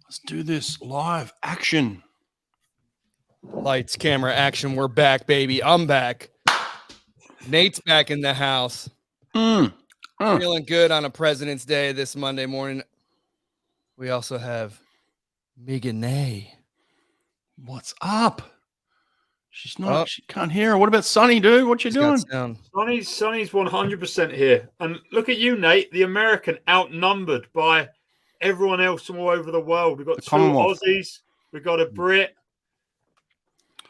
Let's do this live action. Lights, camera, action. We're back, baby. I'm back. Nate's back in the house. Feeling good on a President's Day this Monday morning. We also have Megan Nay. What's up? She's not. She can't hear her. What about Sonny, dude? What you doing? Sonny's 100% here. And look at you, Nate, the American, outnumbered by everyone else from all over the world. We've got two Aussies. We've got a Brit.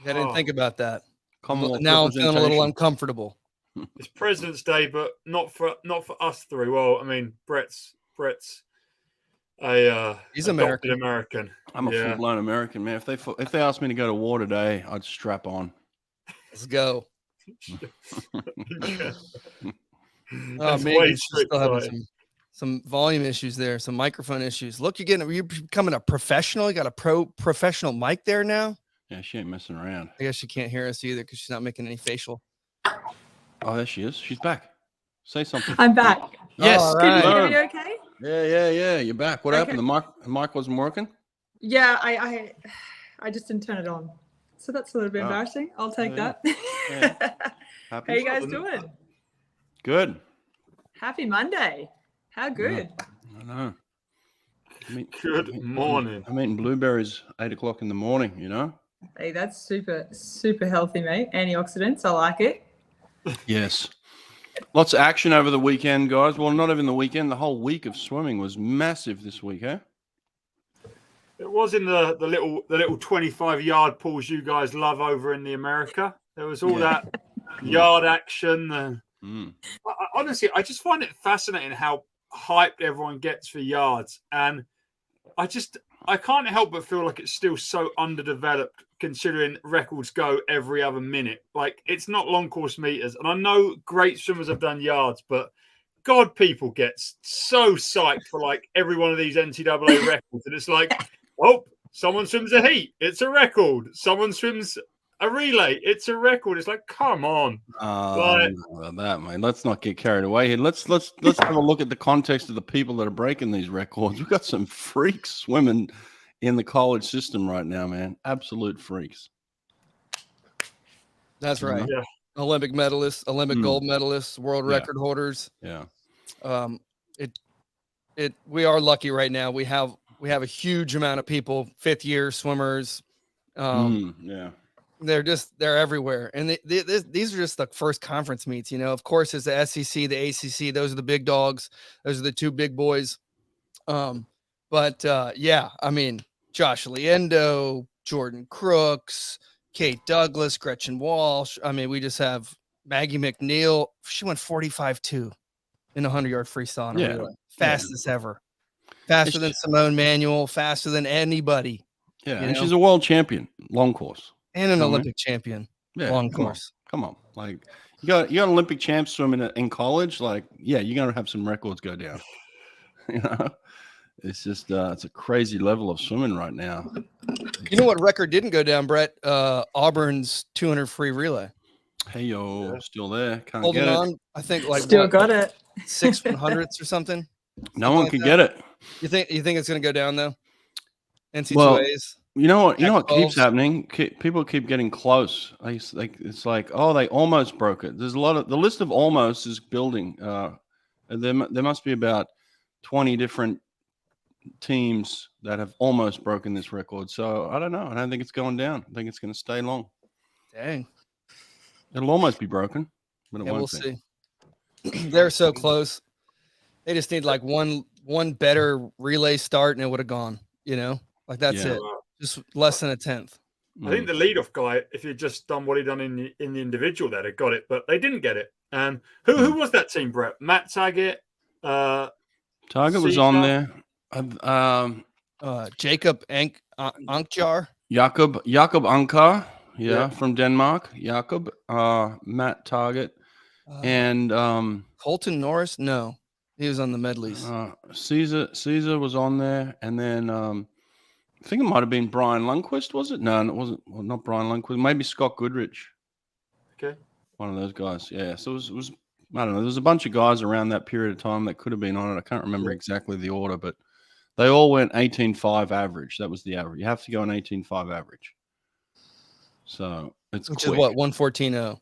I didn't think about that. Commonwealth now I'm feeling a little uncomfortable. It's President's Day, but not for us three. Well, I mean, Brett's he's American. I'm a full-blown American, man. If they asked me to go to war today, I'd strap on. Let's go. Megan's still having some volume issues there, some microphone issues. Look, you're becoming a professional. You got a professional mic there now. Yeah, she ain't messing around. I guess she can't hear us either because she's not making any facial. Oh, there she is. She's back. Say something. I'm back. Yes. All right. Can you hear me okay? Yeah. You're back. What happened? The mic wasn't working? Yeah, I just didn't turn it on. So that's a little bit embarrassing. I'll take that. Yeah. How you guys doing? Good. Happy Monday. How good? I know. Good morning. I'm eating blueberries 8 o'clock in the morning, you know? Hey, that's super, super healthy, mate. Antioxidants. I like it. Yes. Lots of action over the weekend, guys. Well, not even the weekend. The whole week of swimming was massive this week, eh? It was in the little 25-yard pools you guys love over in the America. There was all that yard action. Honestly, I just find it fascinating how hyped everyone gets for yards. And I can't help but feel like it's still so underdeveloped considering records go every other minute. Like, it's not long course meters. And I know great swimmers have done yards, but God, people get so psyched for like every one of these NCAA records. And it's like, oh, someone swims a heat. It's a record. Someone swims a relay. It's a record. It's like, come on. That, man. Let's not get carried away here. Let's have a look at the context of the people that are breaking these records. We've got some freaks swimming in the college system right now, man. Absolute freaks. That's right. Yeah. Olympic medalists, Olympic gold medalists, world record holders. Yeah. We are lucky right now. We have a huge amount of people, fifth year swimmers. They're everywhere. And these are just the first conference meets, you know. Of course, it's the SEC, the ACC. Those are the big dogs. Those are the two big boys. I mean, Josh Liendo, Jordan Crooks, Kate Douglas, Gretchen Walsh. I mean, we just have Maggie McNeil. She went 45-2 in a 100-yard freestyle. Relay. Fastest ever. Faster than Simone Manuel, faster than anybody. Yeah, and she's a world champion, long course. And an Olympic champion, long course. Come on. Like, you got Olympic champs swimming in college. Like, you're going to have some records go down. You know? It's just it's a crazy level of swimming right now. You know what record didn't go down, Brett? Auburn's 200 free relay. Hey, still there. Can't Holding get on. it. I think like still got it. 6 100ths or something. No one could get it. You think it's going to go down though? NCAAs. Well, you know what keeps happening? People keep getting close. It's like, oh, they almost broke it. There's a lot of the list of almost is building. There must be about 20 different teams that have almost broken this record. So I don't know. I don't think it's going down. I think it's going to stay long. Dang. It'll almost be broken, but it won't we'll see. They're so close. They just need like one better relay start and it would have gone, you know, like that's it. Just less than a tenth. I think the leadoff guy, if he'd just done what he'd done in the individual, they'd have got it, but they didn't get it. And who was that team, Brett? Matt Taggart. Taggart was on there. Jacob Ankjar. Jakob Ankar, from Denmark. Jakob, Matt Taggart, and Colton Norris. No, he was on the medleys. Caesar was on there, and then I think it might have been Brian Lundquist. Was it? No, it wasn't. Well, not Brian Lundquist. Maybe Scott Goodrich. Okay, one of those guys. Yeah. So it was. I don't know. There was a bunch of guys around that period of time that could have been on it. I can't remember exactly the order, but They all went 18.5 average. That was the average. You have to go an 18.5 average. So it's which quick. is what 114.0.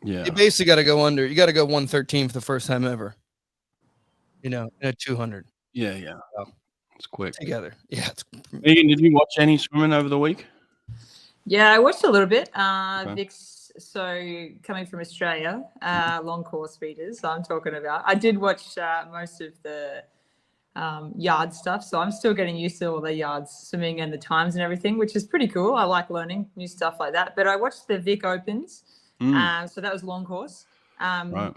Yeah. You basically got to go under. You got to go 113 for the first time ever. You know, in a 200. Yeah. It's quick. Together. Yeah. Megan, did you watch any swimming over the week? Yeah, I watched a little bit. Okay. Vix, so coming from Australia, long course speeders, I'm talking about. I did watch most of the yard stuff, so I'm still getting used to all the yards swimming and the times and everything, which is pretty cool. I like learning new stuff like that. But I watched the Vic Opens, so that was long course. Right.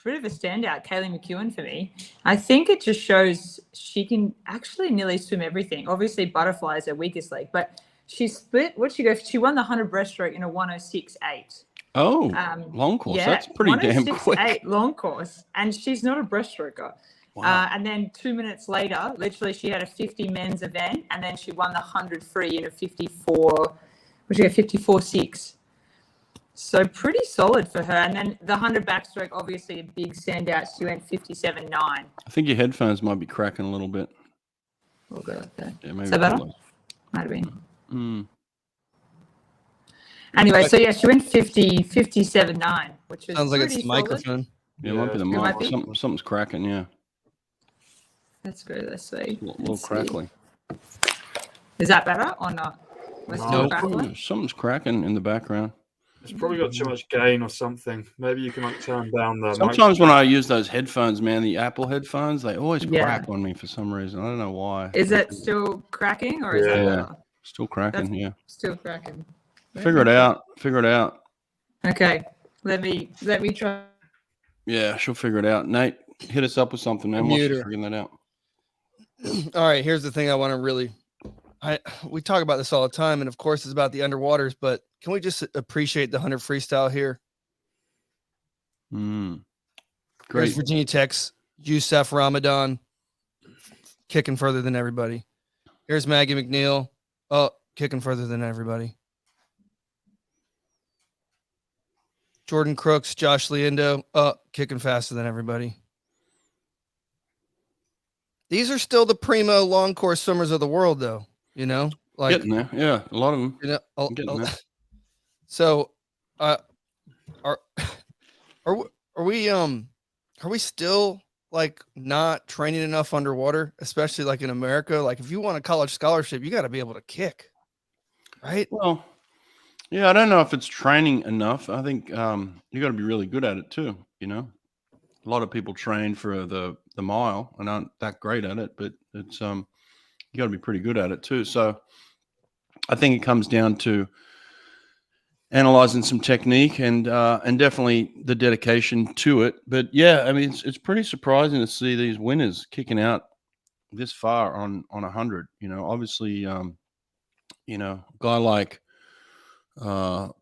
Bit of a standout, Kaylee McKeown for me. I think it just shows she can actually nearly swim everything. Obviously, butterfly is her weakest leg, but she split. What'd she go? She won the 100 breaststroke in a 106.8. Oh, long course. Yeah, That's pretty damn quick. 106.8 long course, and she's not a breaststroker. Wow. And then 2 minutes later, literally, she had a 50 men's event, and then she won the 100 free in a 54. Which she got 54.6. So pretty solid for her. And then the 100 backstroke, obviously a big standout. She went 57.9. I think your headphones might be cracking a little bit. We'll go like that. Yeah, maybe. Is that better? Might have been. Mm. Anyway, so yeah, she went 57.9, which is Sounds like it's pretty the solid. microphone. Yeah, it might be the might mic. be. Something's cracking, yeah. Let's go this way. A little Let's see. crackly. Is that better or not? We're still No, crackling? Something's cracking in the background. It's probably got too much gain or something. Maybe you can like turn down the. Sometimes when I use those headphones, man, the Apple headphones, they always Yeah. crack on me for some reason. I don't know why. Is it still cracking or is Yeah. that Yeah. better? Still cracking, That's- yeah. Still cracking. Figure it out. Figure it out. Okay. Let me try. Yeah, she'll figure it out. Nate, hit us up with something, man. While Mute she's her. figuring that out. All right, here's the thing I want to really we talk about this all the time, and of course it's about the underwaters, but can we just appreciate the 100 freestyle here? Great. Here's Virginia Tech's Youssef Ramadan kicking further than everybody. Here's Maggie McNeil. Oh, kicking further than everybody. Jordan Crooks, Josh Liendo, kicking faster than everybody. These are still the primo long course swimmers of the world, though. You know, like Getting there. Yeah, a lot of them. you know. Getting there. So, are we still like not training enough underwater, especially like in America? Like, if you want a college scholarship, you got to be able to kick, right? Well, yeah, I don't know if it's training enough. I think you got to be really good at it too. You know, a lot of people train for the mile and aren't that great at it, but it's you got to be pretty good at it too. So I think it comes down to analyzing some technique and definitely the dedication to it. But yeah, I mean, it's pretty surprising to see these winners kicking out this far on 100. You know, obviously, you know, a guy like you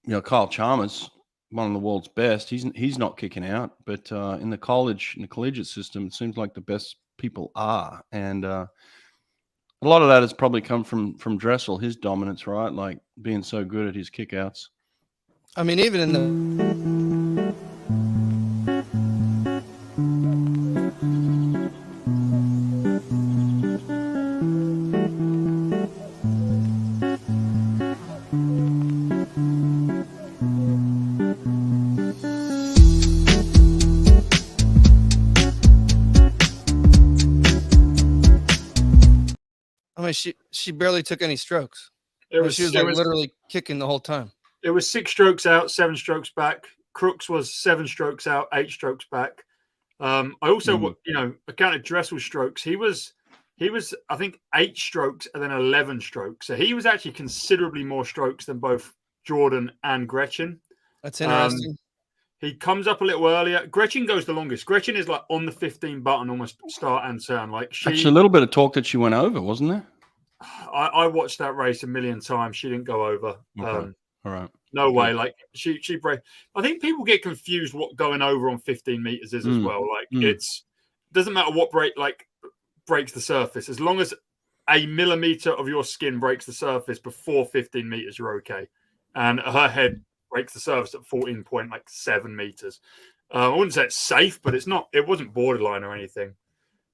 know, Kyle Chalmers, one of the world's best. He's not kicking out, but in the collegiate system, it seems like the best people are, and a lot of that has probably come from Dressel, his dominance, right? Like being so good at his kickouts. I mean, even in the she barely took any strokes. It was, She was like literally kicking the whole time. It was 6 strokes out, 7 strokes back. Crooks was 7 strokes out, 8 strokes back. I also, you know, I counted Dressel's strokes. He was, I think, 8 strokes and then 11 strokes. So he was actually considerably more strokes than both Jordan and Gretchen. That's interesting. He comes up a little earlier. Gretchen goes the longest. Gretchen is like on the 15 button, almost start and turn. Like Actually, a little bit of talk that she went over, wasn't there? I watched that race a million times. She didn't go over. Okay. All right. No way. Like she break. I think people get confused what going over on 15 meters is as well. Like it's doesn't matter what breaks the surface, as long as a millimeter of your skin breaks the surface before 15 meters, you're okay. And her head breaks the surface at 14.7 meters. I wouldn't say it's safe, but it's not. It wasn't borderline or anything.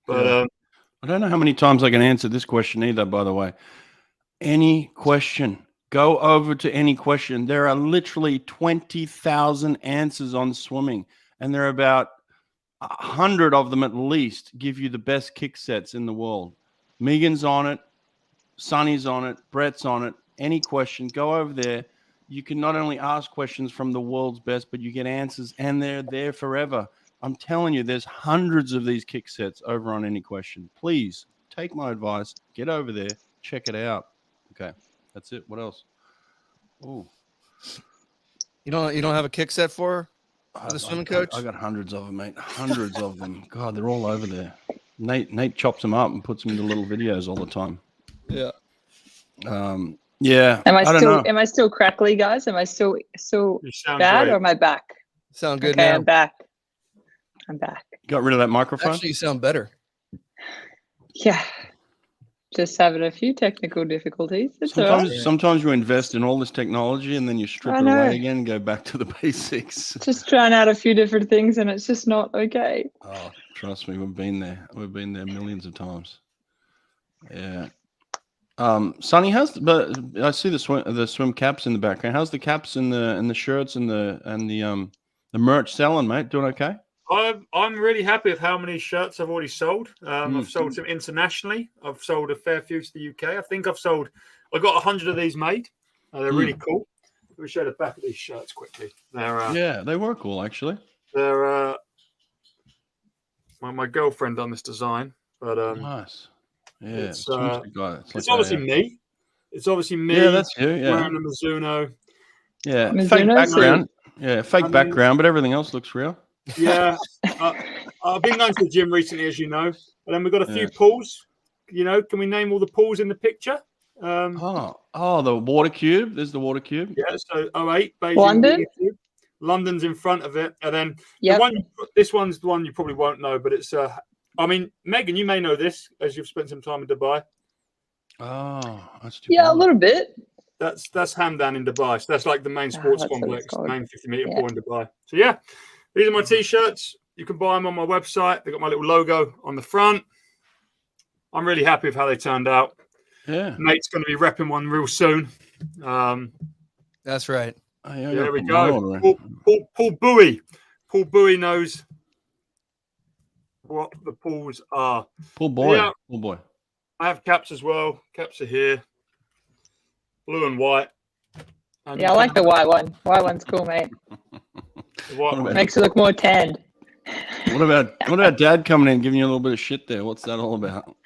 But I don't know how many times I can answer this question either, by the way. Any question. Go over to any question. There are literally 20,000 answers on swimming, and there are about 100 of them at least give you the best kick sets in the world. Megan's on it. Sonny's on it. Brett's on it. Any question, go over there. You can not only ask questions from the world's best, but you get answers, and they're there forever. I'm telling you, there's hundreds of these kick sets over on Any Question. Please take my advice. Get over there. Check it out. Okay, that's it. What else? Oh, You don't have a kick set for the swimming coach? I got hundreds of them, mate. Hundreds of them. God, they're all over there. Nate chops them up and puts them into little videos all the time. Yeah. Yeah. Am I don't still know. am I still crackly, guys? Am I still You sound bad, great. or am I back? Sound good Okay, now. I'm back. Got rid of that microphone? Actually, you sound better. Yeah. Just having a few technical difficulties. It's all right. Sometimes you invest in all this technology and then you strip I it know. away again and go back to the basics. Just trying out a few different things and it's just not okay. Oh, trust me, we've been there. We've been there millions of times. Yeah. Sonny, but I see the swim caps in the background. How's the caps and the shirts and the merch selling, mate? Doing okay? I'm really happy with how many shirts I've already sold. I've sold some internationally. I've sold a fair few to the UK. I think I've got 100 of these made. They're really cool. Let me show the back of these shirts quickly. Yeah, they were cool actually. They're my girlfriend done this design, but nice. Yeah, it's obviously me. It's obviously me. Yeah, that's you. Yeah, wearing a Mizuno. Yeah, Mizuno fake background. suit. Yeah, fake background, but everything else looks real. Yeah, I've been going to the gym recently, as you know, and then we've got a few pools. You know, can we name all the pools in the picture? The water cube. There's the water cube. Yeah, so 08, Beijing. London? Water Cube. London's in front of it, and then Yep. this one's the one you probably won't know, but it's I mean, Megan, you may know this as you've spent some time in Dubai. Oh, that's too Yeah, a little bit. That's Hamdan in Dubai. So that's like the main sports that's what complex, it's called. main 50-meter Yeah. pool in Dubai. So yeah, these are my t-shirts. You can buy them on my website. They got my little logo on the front. I'm really happy with how they turned out. Yeah, Nate's going to be repping one real soon. That's right. Oh, yeah, There we go. Paul Bowie. Paul Bowie knows what the pools are. Poor boy. Yeah. Poor boy. I have caps as well. Caps are here. Blue and white. And Yeah, I like the white one. White one's cool, mate. the white one. Makes it look more tanned. What about Dad coming in and giving you a little bit of shit there? What's that all about?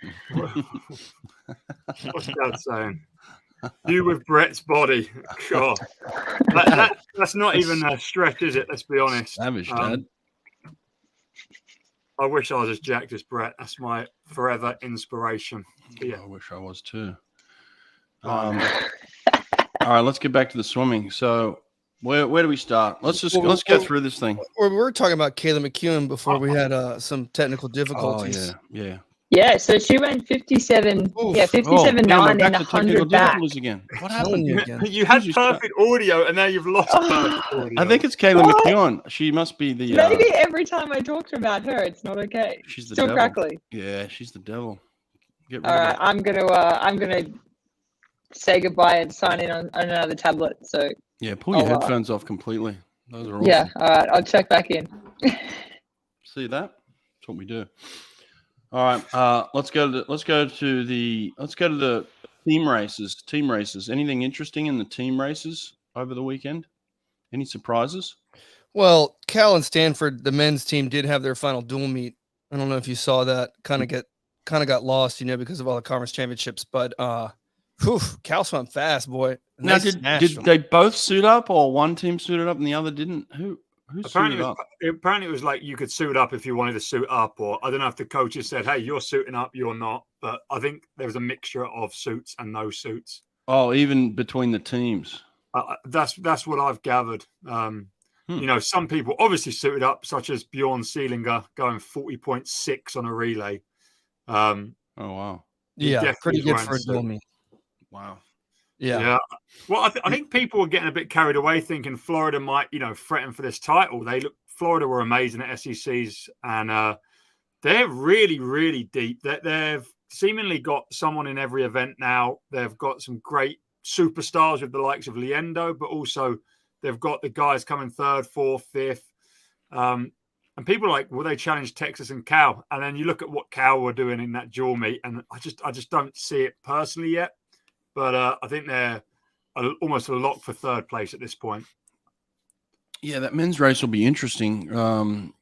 What's Dad saying? You with Brett's body. God. That's not even a stretch, is it? Let's be honest. Savage, Dad. I wish I was as jacked as Brett. That's my forever inspiration. But yeah. I wish I was too. All right, let's get back to the swimming. So where do we start? Let's go through this thing. We were talking about Kaylee McKeown before we had some technical difficulties. Oh, yeah. Yeah, so she went 57. Oof. Yeah, 57.9 back and to technical 100 back. difficulties again. What Telling happened? you again. You had Jesus perfect audio and now you've lost perfect audio. I think it's Kaylee What? McKeown. She must be the. Maybe every time I talk about her, it's not okay. She's the Still devil. crackly. Yeah, she's the devil. Get rid All of right, her. I'm gonna say goodbye and sign in on another tablet. So Yeah, pull your I'll, headphones off completely. Those are awesome. yeah, all right, I'll check back in. See that? That's what we do. All right, let's go to the team races. Team races. Anything interesting in the team races over the weekend? Any surprises? Well, Cal and Stanford, the men's team, did have their final dual meet. I don't know if you saw that. Kind of got lost, because of all the conference championships. But Cal swam fast, boy. And Now, they did smashed them. they both suit up, or one team suited up and the other didn't? Who suited up? Apparently it was like you could suit up if you wanted to suit up, or I don't know if the coaches said, hey, you're suiting up, you're not. But I think there was a mixture of suits and no suits. Oh, even between the teams. That's what I've gathered. Some people obviously suited up, such as Bjorn Seelinger going 40.6 on a relay. Oh wow. Yeah, pretty good for a suit. dual meet. Wow. Yeah. Well, I think people were getting a bit carried away thinking Florida might, threaten for this title. Florida were amazing at SECs, and they're really, really deep. They've seemingly got someone in every event now. They've got some great superstars with the likes of Liendo, but also they've got the guys coming third, fourth, fifth. And people are like, will they challenge Texas and Cal? And then you look at what Cal were doing in that dual meet, and I just don't see it personally yet. But I think they're almost a lock for third place at this point. Yeah, that men's race will be interesting.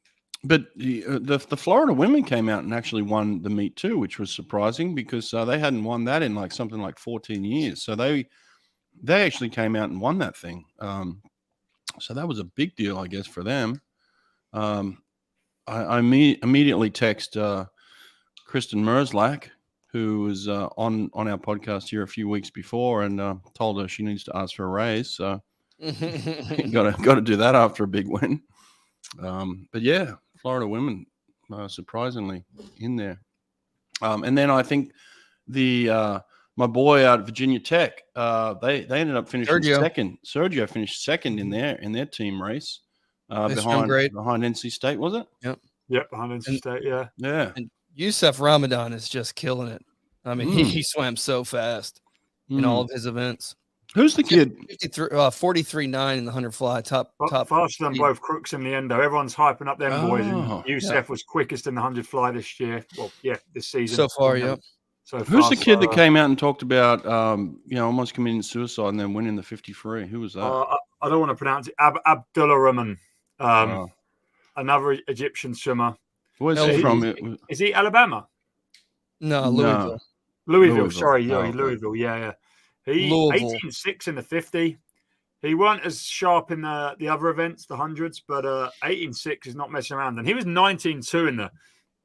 But the Florida women came out and actually won the meet too, which was surprising because they hadn't won that in like something like 14 years. So they actually came out and won that thing. So that was a big deal, I guess, for them. I immediately text Kristen Merzlach, who was on our podcast here a few weeks before, and told her she needs to ask for a raise. So got to do that after a big win. But yeah, Florida women surprisingly in there. And then I think my boy out of Virginia Tech, they ended up finishing second. Sergio finished second in their team race behind NC State, was it? Yep, behind NC State, yeah. And Yusuf Ramadan is just killing it. I mean, he swam so fast in all of his events. Who's the kid? 43.9 in the 100 fly, top faster than both Crooks and Liendo. Everyone's hyping up them boys. And Yusuf was quickest in the 100 fly this year. Well, this season so far. Yep. So who's the kid that came out and talked about almost committing suicide and then winning the 50 free? Who was that? I don't want to pronounce it. Abdullah Rahman, another Egyptian swimmer. Where's he from? Is he Alabama? No, Louisville. Louisville. Sorry, Louisville. Yeah. He 18.6 in the 50. He weren't as sharp in the other events, the hundreds, but 18.6 is not messing around. And he was 19.2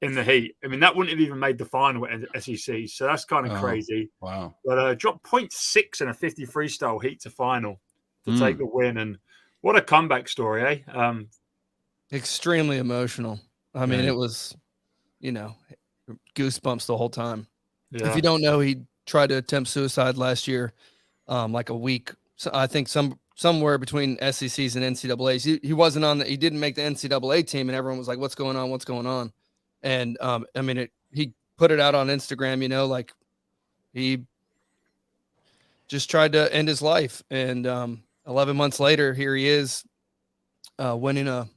in the heat. I mean, that wouldn't have even made the final at SEC. So that's kind of crazy. Wow. But dropped 0.6 in a 50 freestyle heat to final to take the win. And what a comeback story, eh? Extremely emotional. I mean, it was, goosebumps the whole time. Yeah. If you don't know, he tried to attempt suicide last year, like a week. So I think somewhere between SECs and NCAAs. He wasn't he didn't make the NCAA team, and everyone was like, "What's going on? What's going on?" And I mean, he put it out on Instagram. Like he just tried to end his life, and 11 months later, here he is, winning a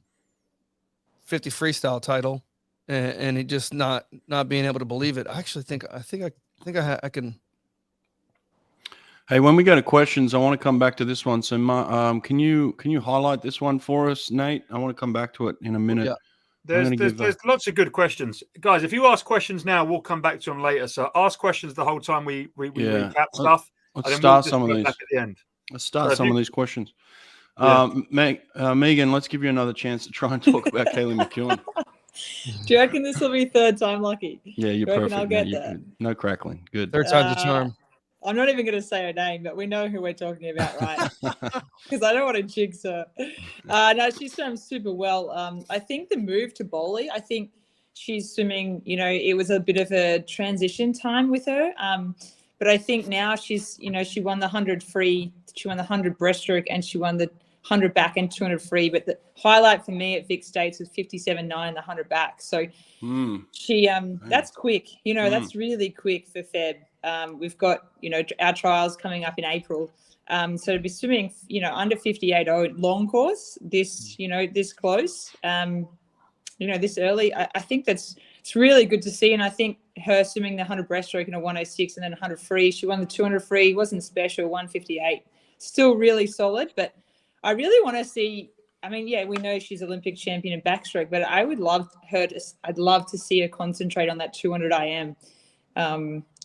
50 freestyle title, and he just not being able to believe it. I actually think I can. Hey, when we go to questions, I want to come back to this one. So, can you highlight this one for us, Nate? I want to come back to it in a minute. Yeah. There's lots of good questions, guys. If you ask questions now, we'll come back to them later. So ask questions the whole time we recap stuff. Let's start some of these at the end. Let's start some of these questions. Megan, let's give you another chance to try and talk about Kaylee McKeown. Do you reckon this will be third time lucky? Yeah, you're perfect. I'll get that. No crackling. Good. Third time's the charm. I'm not even going to say her name, but we know who we're talking about, right? Because I don't want to jinx her. No, she's swam super well. I think the move to Bowley, I think she's swimming, it was a bit of a transition time with her. But I think now she's, she won the 100 free, she won the 100 breaststroke, and she won the 100 back and 200 free. But the highlight for me at Vic States was 57.9 in the 100 back. So she, that's quick. That's really quick for Feb. We've got, our trials coming up in April. So to be swimming, under 58.0 long course, this close, this early, I think it's really good to see. And I think her swimming the 100 breaststroke in a 106 and then 100 free, she won the 200 free, wasn't special, 158, still really solid. But I really want to see, we know she's Olympic champion in backstroke, but I'd love to see her concentrate on that 200 IM.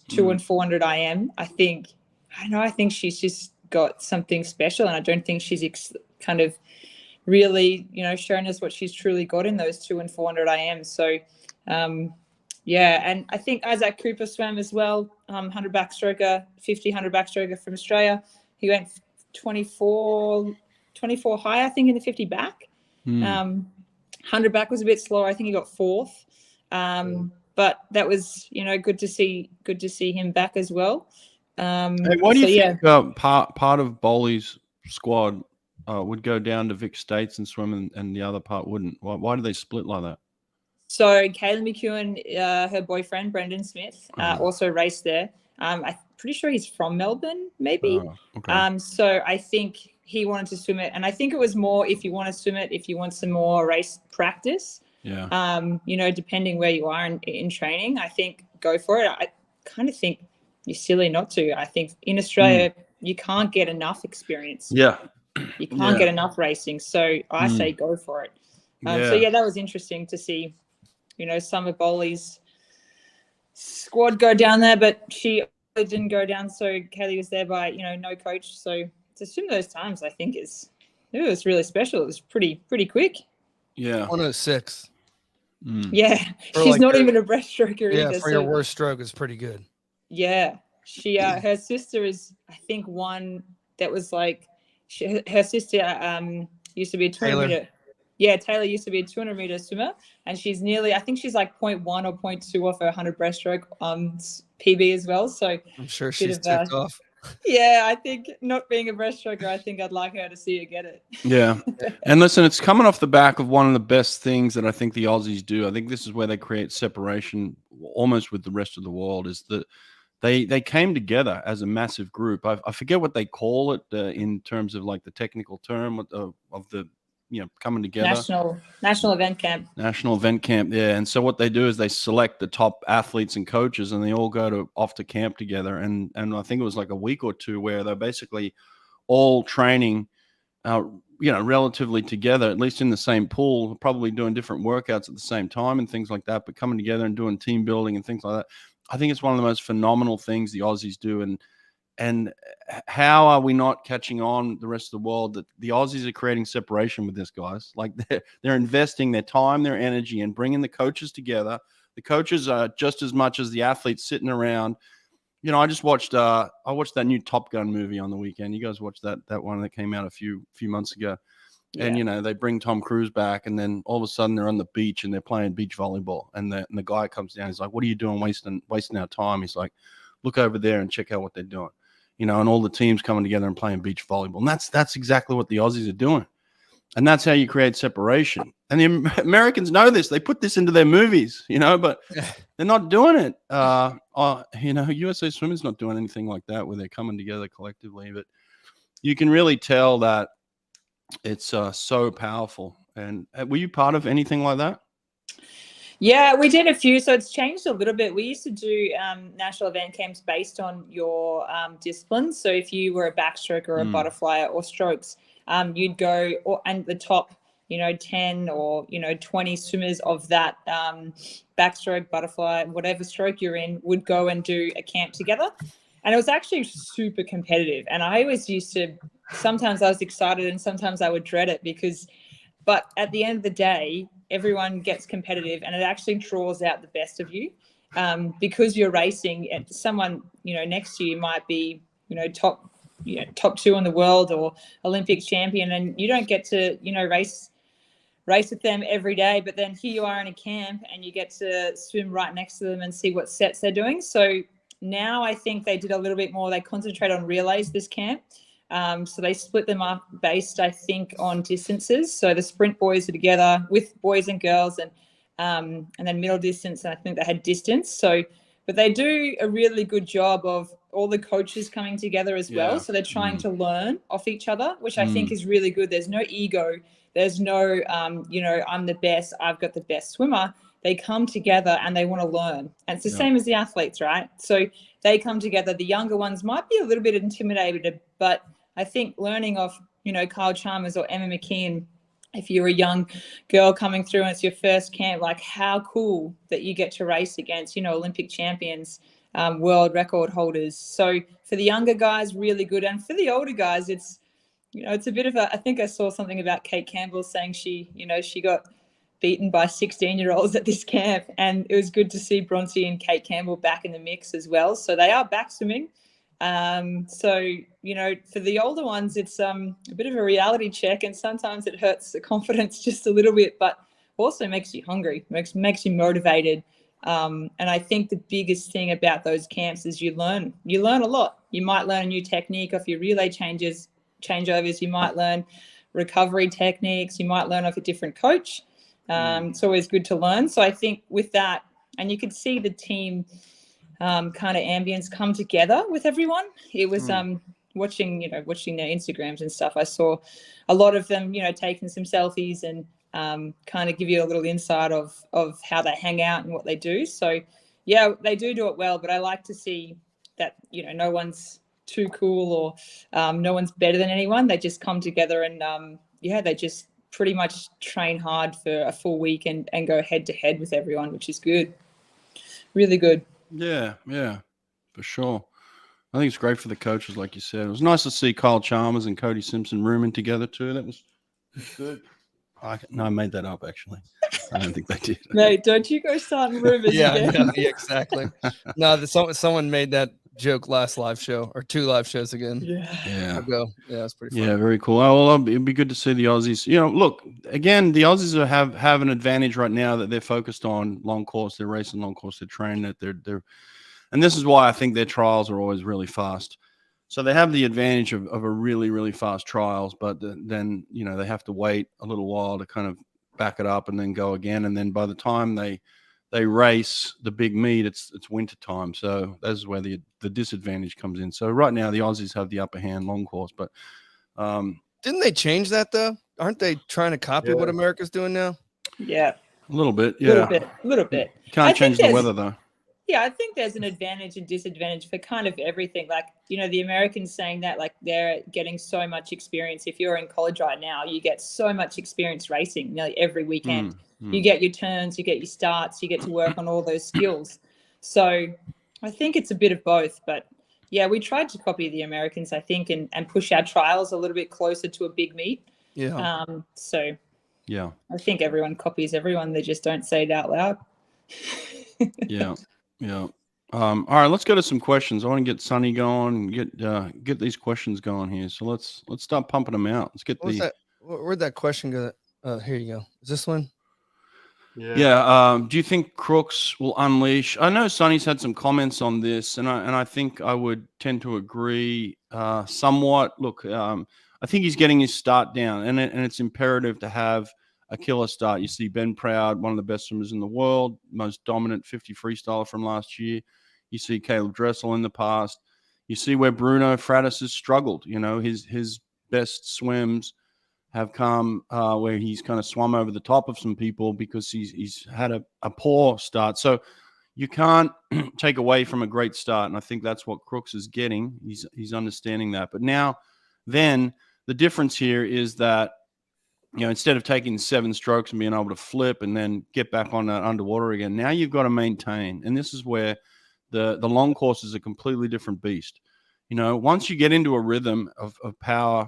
2 and 400 IM. I think she's just got something special, and I don't think she's kind of really, shown us what she's truly got in those 2 and 400 IM. So, and I think Isaac Cooper swam as well, 100 backstroker, 50, 100 backstroker from Australia. He went 24 high, I think, in the 50 back. 100 back was a bit slower. I think he got fourth. But that was, good to see him back as well. Hey, why do you think part of Bowley's squad would go down to Vic States and swim, and the other part wouldn't? Why do they split like that? So Kaylee McKeown, her boyfriend Brendan Smith, also raced there. I'm pretty sure he's from Melbourne, maybe. Okay. So I think he wanted to swim it, and I think it was more if you want to swim it, if you want some more race practice. Yeah. You know, depending where you are in training, I think go for it. I kind of think you're silly not to. I think in Australia you can't get enough experience. Yeah. You can't get enough racing, so I say go for it. So yeah, that was interesting to see. You know, Summer Bowley's squad go down there, but she didn't go down. So Kaylee was there by, you know, no coach. So to swim those times, I think it was really special. It was pretty quick. Yeah. 106. Yeah. She's not even a breaststroker either. Yeah, for your worst stroke is pretty good. Yeah. She her sister is, I think, one that was like her sister used to be a 200 meter. Yeah, Taylor used to be a 200 meter swimmer, and she's nearly, I think she's like 0.1 or 0.2 off her 100 breaststroke PB as well. So I'm sure she's ticked off. Yeah, I think not being a breaststroker, I think I'd like her to see her get it. Yeah. And listen, it's coming off the back of one of the best things that I think the Aussies do. I think this is where they create separation almost with the rest of the world, is that they came together as a massive group. I forget what they call it in terms of like the technical term of the, you know, coming together. National event camp. National event camp, yeah. And so what they do is they select the top athletes and coaches, and they all go off to camp together. And I think it was like a week or two where they're basically all training, you know, relatively together, at least in the same pool, probably doing different workouts at the same time and things like that, but coming together and doing team building and things like that. I think it's one of the most phenomenal things the Aussies do. And how are we not catching on the rest of the world that the Aussies are creating separation with this, guys? Like they're investing their time, their energy, and bringing the coaches together. The coaches are just as much as the athletes sitting around. You know, I watched that new Top Gun movie on the weekend. You guys watched that one that came out a few months ago. Yeah. And, you know, they bring Tom Cruise back, and then all of a sudden they're on the beach and they're playing beach volleyball. And the guy comes down. He's like, "What are you doing wasting our time?" He's like, "Look over there and check out what they're doing." You know, and all the teams coming together and playing beach volleyball. And that's exactly what the Aussies are doing. And that's how you create separation. And the Americans know this. They put this into their movies, you know, but they're not doing it. You know, USA Swimming's not doing anything like that where they're coming together collectively. But you can really tell that it's so powerful. And were you part of anything like that? Yeah, we did a few. So it's changed a little bit. We used to do national event camps based on your disciplines. So if you were a backstroke or a butterfly or strokes, you'd go and the top, you know, 10 or, you know, 20 swimmers of that backstroke, butterfly, whatever stroke you're in would go and do a camp together. And it was actually super competitive. And I always used to, sometimes I was excited and sometimes I would dread it but at the end of the day, everyone gets competitive and it actually draws out the best of you because you're racing and someone, you know, next to you might be, you know, top 2 in the world or Olympic champion, and you don't get to, you know, race with them every day, but then here you are in a camp and you get to swim right next to them and see what sets they're doing. So now I think they did a little bit more. They concentrate on relays this camp. So they split them up based, I think, on distances. So the sprint boys are together with boys and girls, and then middle distance, and I think they had distance. So, but they do a really good job of all the coaches coming together as well. So they're trying to learn off each other, which I think is really good. There's no ego. There's no, you know, I'm the best. I've got the best swimmer. They come together and they want to learn. And it's the same as the athletes, right? So they come together. The younger ones might be a little bit intimidated, but I think learning off, you know, Kyle Chalmers or Emma McKeon, if you're a young girl coming through and it's your first camp, like how cool that you get to race against, you know, Olympic champions, world record holders. So for the younger guys, really good. And for the older guys, it's, you know, it's a bit of I think I saw something about Kate Campbell saying she got beaten by 16-year-olds at this camp. And it was good to see Bronte and Kate Campbell back in the mix as well. So they are back swimming. So, you know, for the older ones, it's a bit of a reality check, and sometimes it hurts the confidence just a little bit, but also makes you hungry, makes you motivated. And I think the biggest thing about those camps is you learn a lot. You might learn a new technique off your relay changeovers. You might learn recovery techniques. You might learn off a different coach. It's always good to learn. So I think with that, and you could see the team kind of ambience come together with everyone. It was watching their Instagrams and stuff. I saw a lot of them, taking some selfies and kind of give you a little insight of how they hang out and what they do. So yeah, they do it well, but I like to see that, no one's too cool or no one's better than anyone. They just come together and they just pretty much train hard for a full week and go head to head with everyone, which is good. Really good. Yeah, for sure. I think it's great for the coaches, like you said. It was nice to see Kyle Chalmers and Cody Simpson rooming together too. That was good. I made that up, actually. I don't think they did. Mate, don't you go starting rumors again. Yeah, exactly. No, someone made that joke last live show or 2 live shows again. Yeah. I'll go. Yeah, it's pretty fun. Yeah, very cool. Oh, well, it'd be good to see the Aussies. Look, again, the Aussies have an advantage right now that they're focused on long course. They're racing long course. They're training it. And this is why I think their trials are always really fast. So they have the advantage of a really, really fast trials, but then they have to wait a little while to kind of back it up and then go again. And then by the time they race the big meet, it's winter time. So that's where the disadvantage comes in. So right now the Aussies have the upper hand long course, but didn't they change that though? Aren't they trying to copy what America's doing now? Yeah. A little bit. Yeah. Little bit. Can't change the weather though. Yeah, I think there's an advantage and disadvantage for kind of everything. Like, the Americans saying that, like, they're getting so much experience. If you're in college right now, you get so much experience racing nearly every weekend. You get your turns, you get your starts, you get to work on all those skills. So I think it's a bit of both. But, yeah, we tried to copy the Americans, I think, and push our trials a little bit closer to a big meet. Yeah. So, yeah, I think everyone copies everyone. They just don't say it out loud. Yeah. All right, let's go to some questions. I want to get Sonny going and get these questions going here. So let's start pumping them out. Let's get Where'd that question go? Here you go. Is this one? Yeah. Do you think Crooks will unleash? I know Sonny's had some comments on this, and I think I would tend to agree somewhat. Look, I think he's getting his start down, and it's imperative to have a killer start. You see Ben Proud, one of the best swimmers in the world, most dominant 50 freestyler from last year. You see Caleb Dressel in the past. You see where Bruno Fratis has struggled. His best swims have come where he's kind of swum over the top of some people because he's had a poor start. So you can't take away from a great start, and I think that's what Crooks is getting. He's understanding that. But then the difference here is that instead of taking 7 strokes and being able to flip and then get back on that underwater again, now you've got to maintain. And this is where the long course is a completely different beast. Once you get into a rhythm of power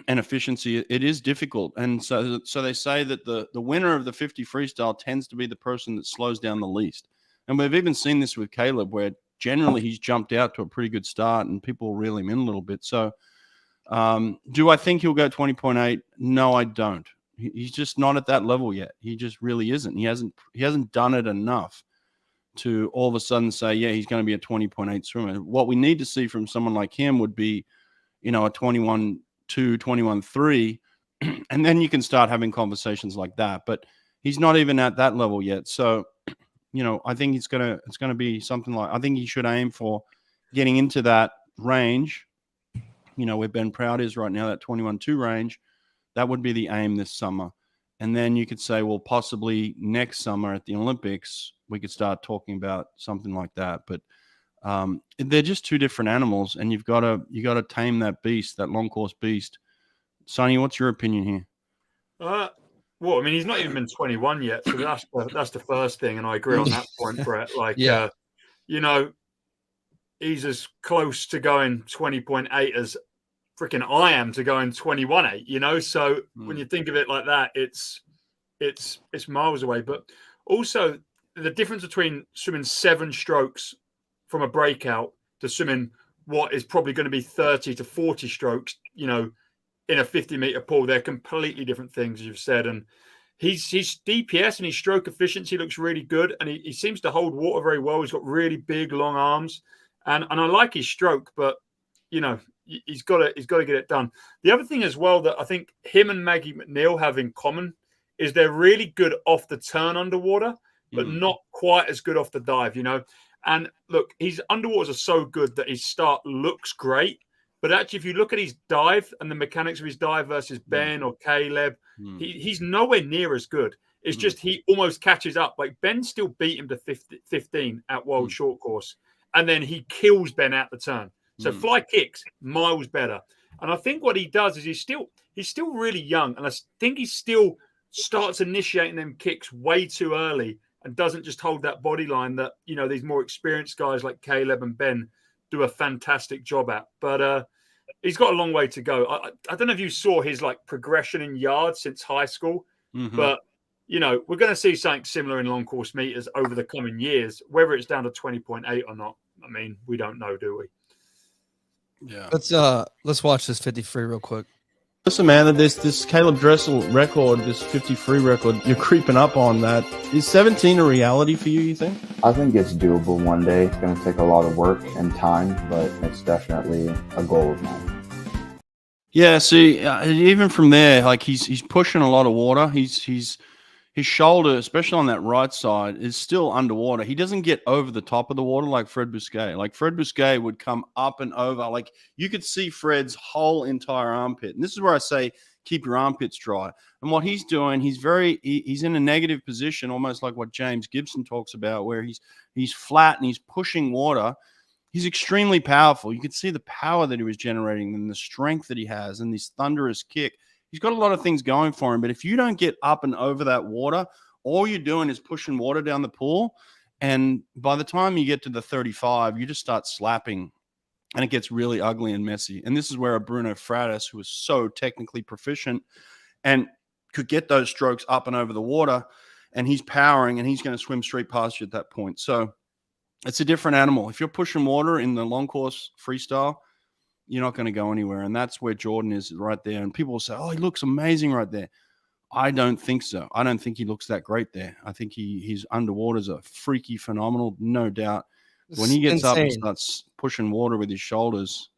and efficiency, it is difficult. And so they say that the winner of the 50 freestyle tends to be the person that slows down the least. And we've even seen this with Caleb, where generally he's jumped out to a pretty good start and people reel him in a little bit. So do I think he'll go 20.8? No, I don't. He's just not at that level yet. He just really isn't. He hasn't done it enough to all of a sudden say, yeah, he's going to be a 20.8 swimmer. What we need to see from someone like him would be, a 21.2, 21.3, and then you can start having conversations like that. But he's not even at that level yet. So, I think it's going to be something like, I think he should aim for getting into that range. Where Ben Proud is right now, that 21.2 range, that would be the aim this summer. And then you could say, well, possibly next summer at the Olympics, we could start talking about something like that. But they're just 2 different animals, and you got to tame that beast, that long course beast. Sonny, what's your opinion here? Well, I mean, he's not even been 21 yet, so that's the first thing, and I agree on that point, Brett. Like, he's as close to going 20.8 as freaking I am to going 21.8, So when you think of it like that, it's miles away. But also the difference between swimming 7 strokes from a breakout to swimming what is probably going to be 30 to 40 strokes, in a 50-meter pool, they're completely different things, as you've said. And his DPS and his stroke efficiency looks really good, and he seems to hold water very well. He's got really big, long arms. And I like his stroke, but he's got to get it done. The other thing as well that I think him and Maggie McNeil have in common is they're really good off the turn underwater, but not quite as good off the dive, you know. And look, his underwaters are so good that his start looks great. But actually, if you look at his dive and the mechanics of his dive versus Ben or Caleb, he's nowhere near as good. It's just he almost catches up. Like Ben still beat him to 15 at World Short Course. And then he kills Ben at the turn. So fly kicks, miles better. And I think what he does is he's still really young. And I think he still starts initiating them kicks way too early and doesn't just hold that body line that, you know, these more experienced guys like Caleb and Ben do a fantastic job at. But he's got a long way to go. I don't know if you saw his like progression in yards since high school, but you know, we're going to see something similar in long course meters over the coming years. Whether it's down to 20.8 or not, I mean, we don't know, do we? Yeah. Let's watch this 53 real quick. Listen, man, this Caleb Dressel record, this 53 record, you're creeping up on that. Is 17 a reality for you, you think? I think it's doable one day. It's going to take a lot of work and time, but it's definitely a goal of mine. Yeah, see, even from there, like he's pushing a lot of water. His shoulder, especially on that right side, is still underwater. He doesn't get over the top of the water like Fred Bousquet. Like Fred Bousquet would come up and over. Like you could see Fred's whole entire armpit. And this is where I say keep your armpits dry. And what he's doing, he's in a negative position, almost like what James Gibson talks about, where he's flat and he's pushing water. He's extremely powerful. You could see the power that he was generating and the strength that he has and this thunderous kick. He's got a lot of things going for him, but if you don't get up and over that water, all you're doing is pushing water down the pool. And by the time you get to the 35, you just start slapping and it gets really ugly and messy. And this is where a Bruno Fratis, who is so technically proficient and could get those strokes up and over the water, and he's powering and he's going to swim straight past you at that point. So it's a different animal. If you're pushing water in the long course freestyle, you're not going to go anywhere. And that's where Jordan is right there. And people will say, oh, he looks amazing right there. I don't think so. I don't think he looks that great there. I think his underwaters are freaky, phenomenal, no doubt. When he gets up and starts pushing water with his shoulders,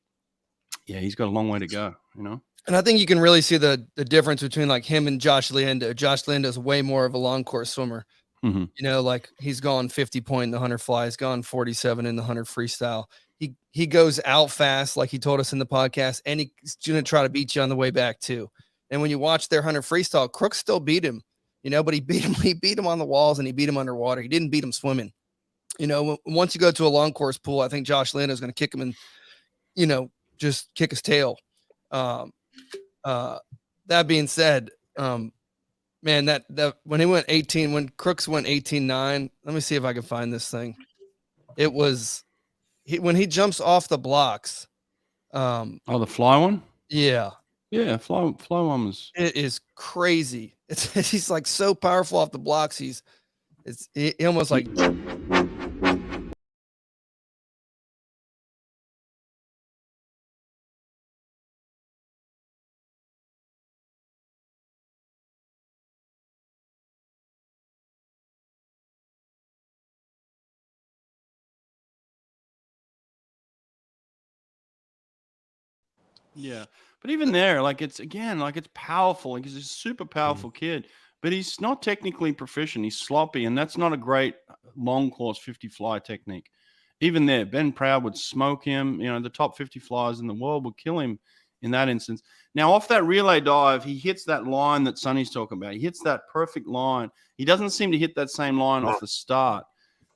yeah, he's got a long way to go, you know? And I think you can really see the difference between like him and Josh Leando. Josh Leando is way more of a long course swimmer. You know, like he's gone 50 point in the 100 fly, he's gone 47 in the 100 freestyle. He goes out fast, like he told us in the podcast, and he's going to try to beat you on the way back too. And when you watch their 100 freestyle, Crooks still beat him, you know, but he beat him on the walls and he beat him underwater. He didn't beat him swimming. You know, once you go to a long course pool, I think Josh Leando is going to kick him and, you know, just kick his tail. That being said, man, that when he went 18, when Crooks went 18-9, let me see if I can find this thing. It was when he jumps off the blocks. The fly one? Yeah. Yeah, fly one was. It is crazy. He's like so powerful off the blocks. He almost like. Yeah, but even there, like it's powerful because he's a super powerful kid, but he's not technically proficient. He's sloppy, and that's not a great long course 50 fly technique. Even there, Ben Proud would smoke him. You know, the top 50 flyers in the world would kill him in that instance. Now, off that relay dive, he hits that line that Sonny's talking about. He hits that perfect line. He doesn't seem to hit that same line off the start.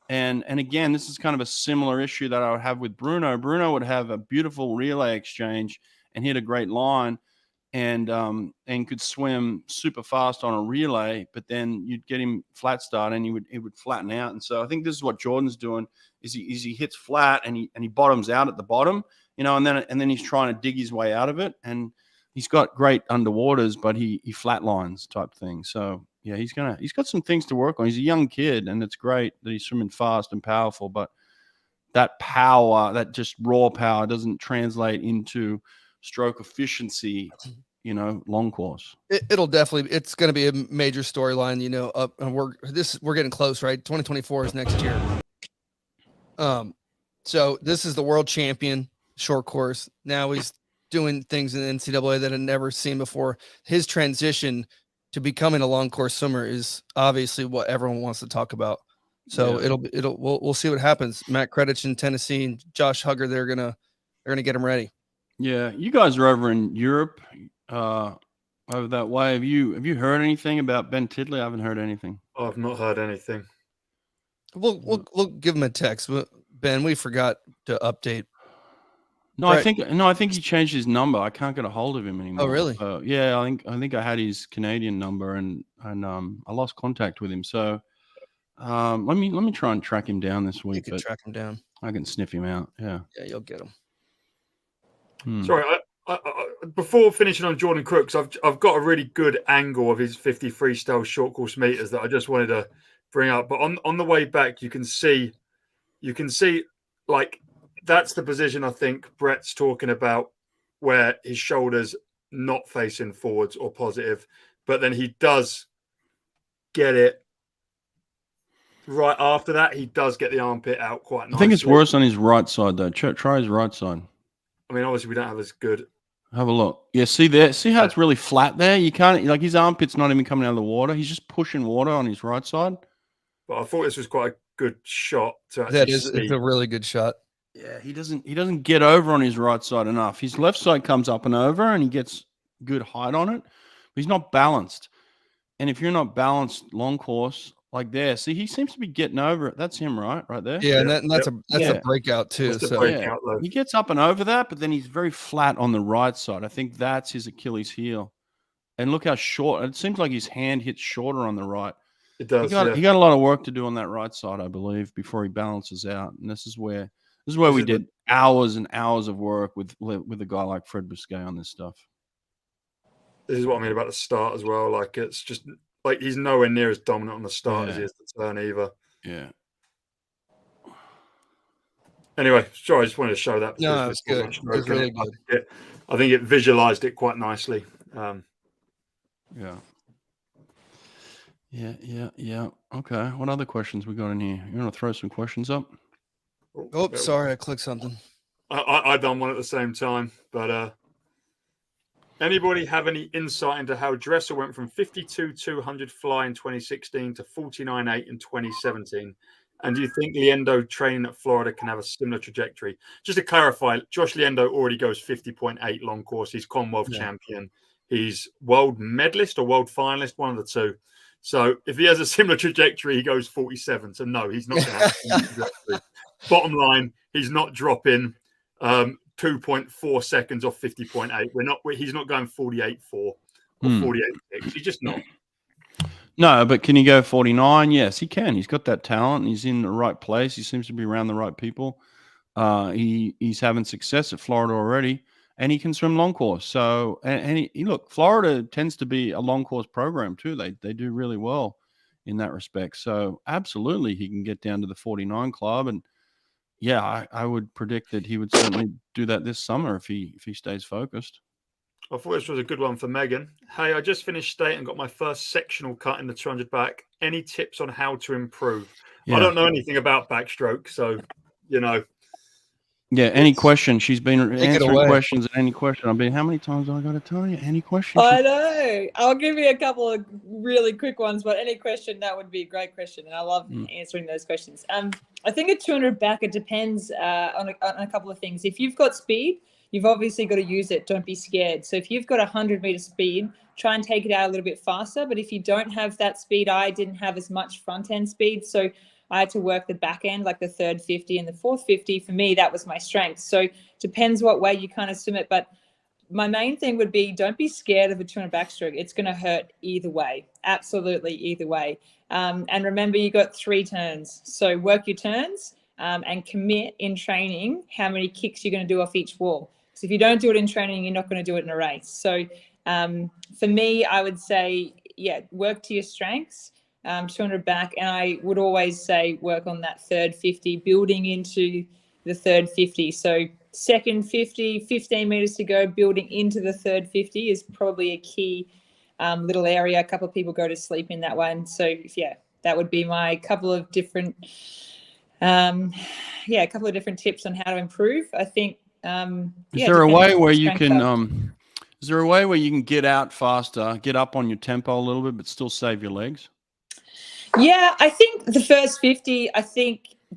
And again, this is kind of a similar issue that I would have with Bruno. Bruno would have a beautiful relay exchange and hit a great line and could swim super fast on a relay, but then you'd get him flat start and it would flatten out. And so I think this is what Jordan's doing is he hits flat and he bottoms out at the bottom, you know, and then he's trying to dig his way out of it. And he's got great underwaters, but he flatlines type thing. So yeah, he's got some things to work on. He's a young kid and it's great that he's swimming fast and powerful, but that power, that just raw power doesn't translate into stroke efficiency, you know, long course. It's going to be a major storyline, you know, and we're getting close, right? 2024 is next year. So this is the world champion short course. Now he's doing things in the NCAA that I've never seen before. His transition to becoming a long course swimmer is obviously what everyone wants to talk about. So we'll see what happens. Matt Kredich in Tennessee and Josh Hugger, they're gonna get him ready. Yeah, you guys are over in Europe, over that way. Have you heard anything about Ben Tidley? I haven't heard anything. I've not heard anything. We'll give him a text. Ben, we forgot to update. No, Brett. I think he changed his number. I can't get a hold of him anymore. Oh, really? Yeah, I think I had his Canadian number and I lost contact with him. So let me try and track him down this week. You can track him down. I can sniff him out. Yeah, you'll get him. Sorry, I, before finishing on Jordan Crooks, I've got a really good angle of his 50 freestyle short course meters that I just wanted to bring up. But on the way back, you can see like that's the position I think Brett's talking about, where his shoulders not facing forwards or positive, but then he does get it right after that. He does get the armpit out quite nicely. I think it's worse on his right side though. Try his right side. I mean, obviously we don't have as good. Have a look. Yeah, see there. See how it's really flat there? You can't, like, his armpit's not even coming out of the water. He's just pushing water on his right side. But I thought this was quite a good shot to actually it's a really good shot. Yeah, he doesn't get over on his right side enough. His left side comes up and over and he gets good height on it, but he's not balanced. And if you're not balanced long course like there, see, he seems to be getting over it. That's him, right there. Yeah, and that's a breakout too. So breakout, he gets up and over that, but then he's very flat on the right side. I think that's his Achilles heel. And look how short. It seems like his hand hits shorter on the right. It does. He got a lot of work to do on that right side, I believe, before he balances out. And this is where we did hours and hours of work with a guy like Fred Bousquet on this stuff. This is what I mean about the start as well. Like, it's just like he's nowhere near as dominant on the start as he is the turn either. Yeah. Anyway, sorry, I just wanted to show that. No, it's good. It's really good. I think it visualized it quite nicely. Yeah. Okay. What other questions we got in here? You want to throw some questions up? Oh, sorry, I clicked something. I done one at the same time, but anybody have any insight into how Dresser went from 52-200 fly in 2016 to 49.8 in 2017? And do you think Liendo training at Florida can have a similar trajectory? Just to clarify, Josh Liendo already goes 50.8 long course. He's Commonwealth champion. He's world medalist or world finalist, one of the two. So if he has a similar trajectory, he goes 47. So no, he's not going to have a similar trajectory. Bottom line, he's not dropping 2.4 seconds off 50.8. He's not going 48.4 or 48.6. He's just not. No, but can he go 49? Yes, he can. He's got that talent. He's in the right place. He seems to be around the right people. He's having success at Florida already, and he can swim long course. So, and he look, Florida tends to be a long course program too. They do really well in that respect. So, absolutely, he can get down to the 49 club, and yeah, I would predict that he would certainly do that this summer if he stays focused. I thought this was a good one for Megan. Hey, I just finished state and got my first sectional cut in the 200 back. Any tips on how to improve? Yeah. I don't know anything about backstroke, so, you know. Yeah, any question. She's been answering questions and any question. How many times have I got to tell you? Any question? I know. I'll give you a couple of really quick ones, but any question, that would be a great question. And I love answering those questions. I think at 200 back, it depends on a couple of things. If you've got speed, you've obviously got to use it. Don't be scared. So if you've got 100-meter speed, try and take it out a little bit faster. But if you don't have that speed, I didn't have as much front end speed. So I had to work the back end, like the third 50 and the fourth 50. For me, that was my strength. So depends what way you kind of swim it. But my main thing would be, don't be scared of a 200 backstroke. It's going to hurt either way. Absolutely either way. And remember, you got 3 turns. So work your turns and commit in training how many kicks you're going to do off each wall. So if you don't do it in training, you're not going to do it in a race. So for me, I would say, work to your strengths, 200 back. And I would always say work on that third 50, building into the third 50. So second 50, 15 meters to go, building into the third 50 is probably a key little area. A couple of people go to sleep in that one. So that would be my couple of different, a couple of different tips on how to improve. I think, is there a way where you can Is there a way where you can get out faster, get up on your tempo a little bit, but still save your legs? Yeah, I think the first 50,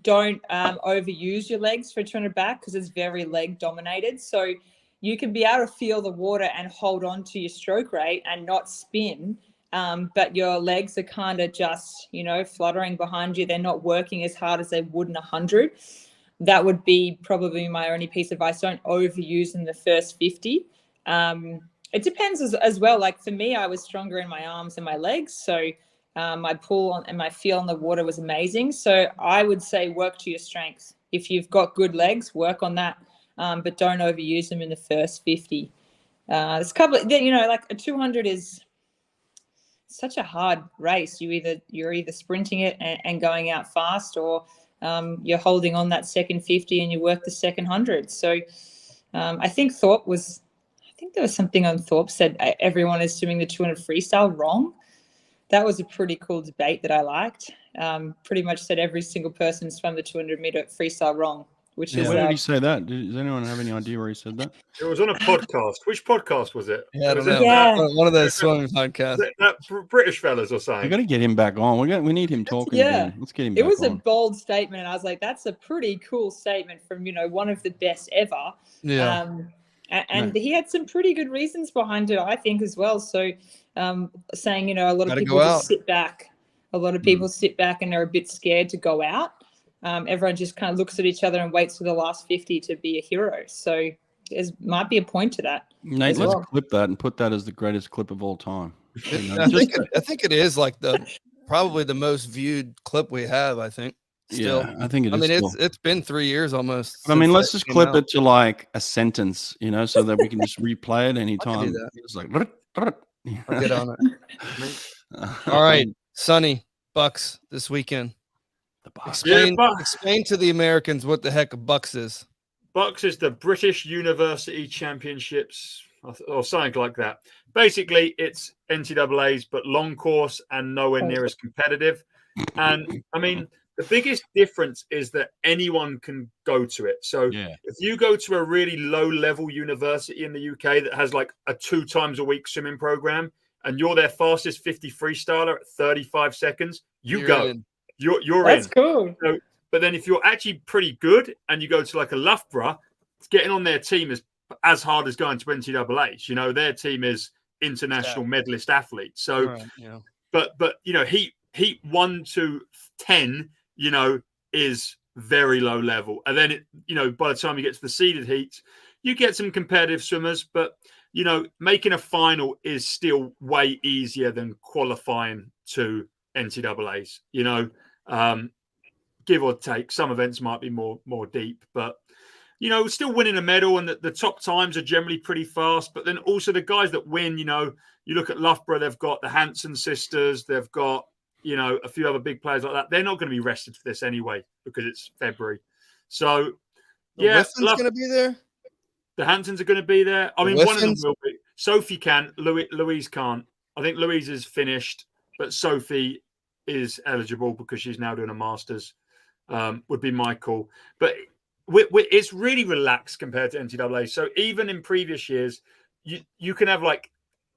don't overuse your legs for 200 back because it's very leg dominated. So you can be able to feel the water and hold on to your stroke rate and not spin. But your legs are kind of just, fluttering behind you. They're not working as hard as they would in 100. That would be probably my only piece of advice. Don't overuse in the first 50. It depends as well. Like for me, I was stronger in my arms and my legs. So my pull and my feel on the water was amazing. So I would say work to your strengths. If you've got good legs, work on that, but don't overuse them in the first 50. There's a couple of, like a 200 is such a hard race. You're either sprinting it and going out fast, or you're holding on that second 50 and you work the second 100. So I think there was something on Thorpe said everyone is swimming the 200 freestyle wrong. That was a pretty cool debate that I liked. Pretty much said every single person swam the 200-meter freestyle wrong, which is. Where did he say that? Does anyone have any idea where he said that? It was on a podcast. Which podcast was it? Yeah, I don't know. Yeah. One of those swimming podcasts. That British fellas or something. We got to get him back on. We need him talking. Yeah. Again. Let's get him back on. It was a bold statement, and I was like, "That's a pretty cool statement from one of the best ever." Yeah. And he had some pretty good reasons behind it, I think, as well. So saying, a lot of people just sit back. A lot of people sit back and they're a bit scared to go out. Everyone just kind of looks at each other and waits for the last 50 to be a hero. So there might be a point to that. Nate, let's clip that and put that as the greatest clip of all time. I think it is like probably the most viewed clip we have, I think. Still. Yeah, I think it is. I mean, it's been 3 years almost. I mean, let's just clip it to like a sentence, so that we can just replay it anytime. It's like, I'll get on it. All right, Sonny, Bucks this weekend. The Bucks. Explain to the Americans what the heck a Bucks is. Bucks is the British University Championships or something like that. Basically, it's NCAA's, but long course and nowhere near as competitive. And I mean, the biggest difference is that anyone can go to it. So if you go to a really low-level university in the UK that has like a 2 times a week swimming program, and you're their fastest 50 freestyler at 35 seconds, you're in. You're That's in. Cool. So, but then if you're actually pretty good and you go to like a Loughborough, getting on their team is as hard as going to NCAA. Their team is international medalist athletes. So, but heat 1 to 10, is very low level. And then by the time you get to the seeded heats, you get some competitive swimmers, but making a final is still way easier than qualifying to NCAAs. Give or take, some events might be more deep, but still winning a medal, and the top times are generally pretty fast. But then also the guys that win, you look at Loughborough, they've got the Hanson sisters, they've got a few other big players like that. They're not going to be rested for this anyway because it's February. So Weston's going to be there. The Hansons are going to be there. I mean, one of them will be. Sophie can. Louise can't. I think Louise is finished, but Sophie is eligible because she's now doing a master's. Would be my call. But it's really relaxed compared to NCAA. So even in previous years, you can have like